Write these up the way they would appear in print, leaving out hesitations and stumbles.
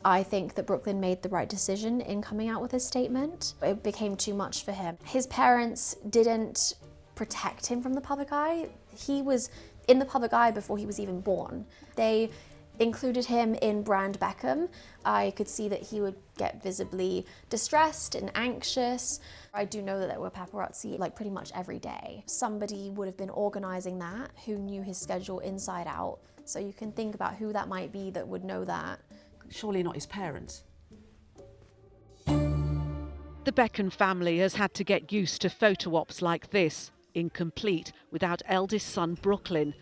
I think that Brooklyn made the right decision in coming out with his statement. It became too much for him. His parents didn't protect him from the public eye. He was in the public eye before he was even born. They included him in Brand Beckham. I could see that he would get visibly distressed and anxious. I do know that there were paparazzi like pretty much every day. Somebody would have been organising that who knew his schedule inside out. So you can think about who that might be that would know that. Surely not his parents. The Beckham family has had to get used to photo ops like this, incomplete without eldest son Brooklyn.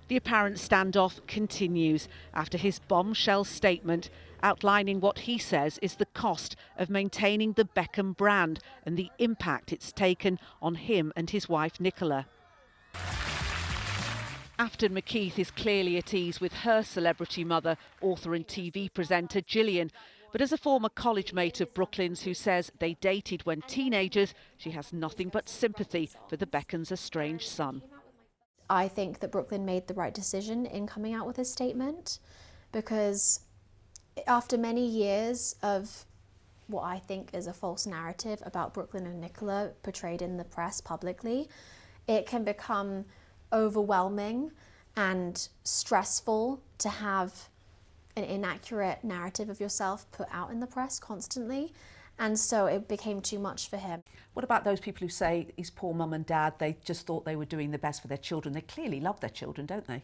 The apparent standoff continues after his bombshell statement outlining what he says is the cost of maintaining the Beckham brand and the impact it's taken on him and his wife Nicola. Afton McKeith is clearly at ease with her celebrity mother, author and TV presenter Gillian. But as a former college mate of Brooklyn's who says they dated when teenagers, she has nothing but sympathy for the Beckhams' estranged son. I think that Brooklyn made the right decision in coming out with his statement, because after many years of what I think is a false narrative about Brooklyn and Nicola portrayed in the press publicly, it can become overwhelming and stressful to have an inaccurate narrative of yourself put out in the press constantly. And so it became too much for him. What about those people who say his poor mum and dad, they just thought they were doing the best for their children? They clearly love their children, don't they?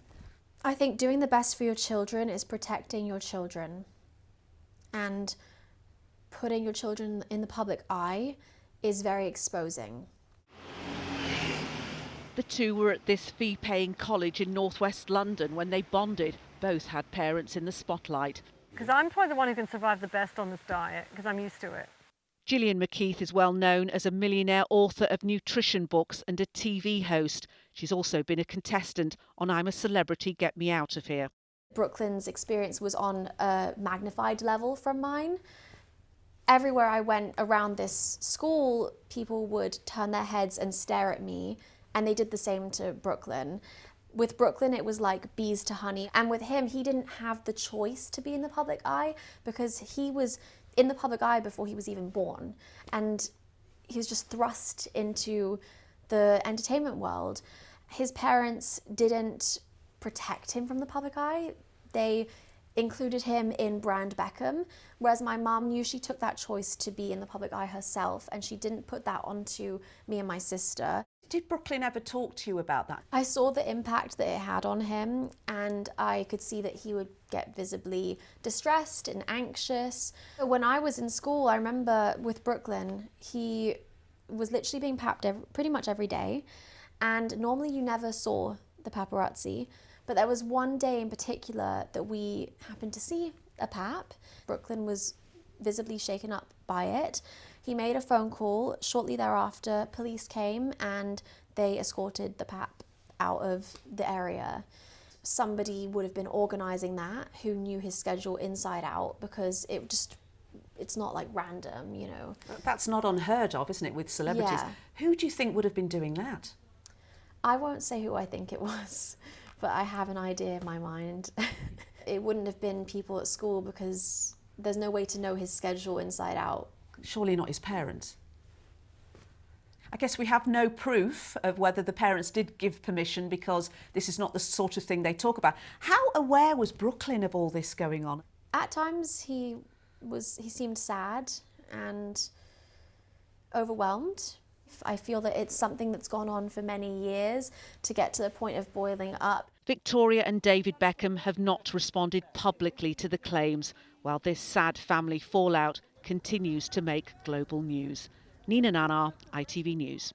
I think doing the best for your children is protecting your children. And putting your children in the public eye is very exposing. The two were at this fee-paying college in northwest London when they bonded. Both had parents in the spotlight. Because I'm probably the one who can survive the best on this diet, because I'm used to it. Gillian McKeith is well known as a millionaire author of nutrition books and a TV host. She's also been a contestant on I'm a Celebrity, Get Me Out of Here. Brooklyn's experience was on a magnified level from mine. Everywhere I went around this school, people would turn their heads and stare at me, and they did the same to Brooklyn. With Brooklyn, it was like bees to honey. And with him, he didn't have the choice to be in the public eye because he was in the public eye before he was even born. And he was just thrust into the entertainment world. His parents didn't protect him from the public eye. They included him in Brand Beckham, whereas my mum knew she took that choice to be in the public eye herself, and she didn't put that onto me and my sister. Did Brooklyn ever talk to you about that? I saw the impact that it had on him, and I could see that he would get visibly distressed and anxious. When I was in school, I remember with Brooklyn, he was literally being papped pretty much every day, and normally you never saw the paparazzi, but there was one day in particular that we happened to see a pap. Brooklyn was visibly shaken up by it. He made a phone call. Shortly thereafter, police came and they escorted the pap out of the area. Somebody would have been organising that who knew his schedule inside out, because it's not like random, you know. That's not unheard of, isn't it, with celebrities? Yeah. Who do you think would have been doing that? I won't say who I think it was, but I have an idea in my mind. It wouldn't have been people at school, because there's no way to know his schedule inside out. Surely not his parents. I guess we have no proof of whether the parents did give permission, because this is not the sort of thing they talk about. How aware was Brooklyn of all this going on? At times he seemed sad and overwhelmed. I feel that it's something that's gone on for many years to get to the point of boiling up. Victoria and David Beckham have not responded publicly to the claims, while this sad family fallout continues to make global news. Nina Nanar, ITV News.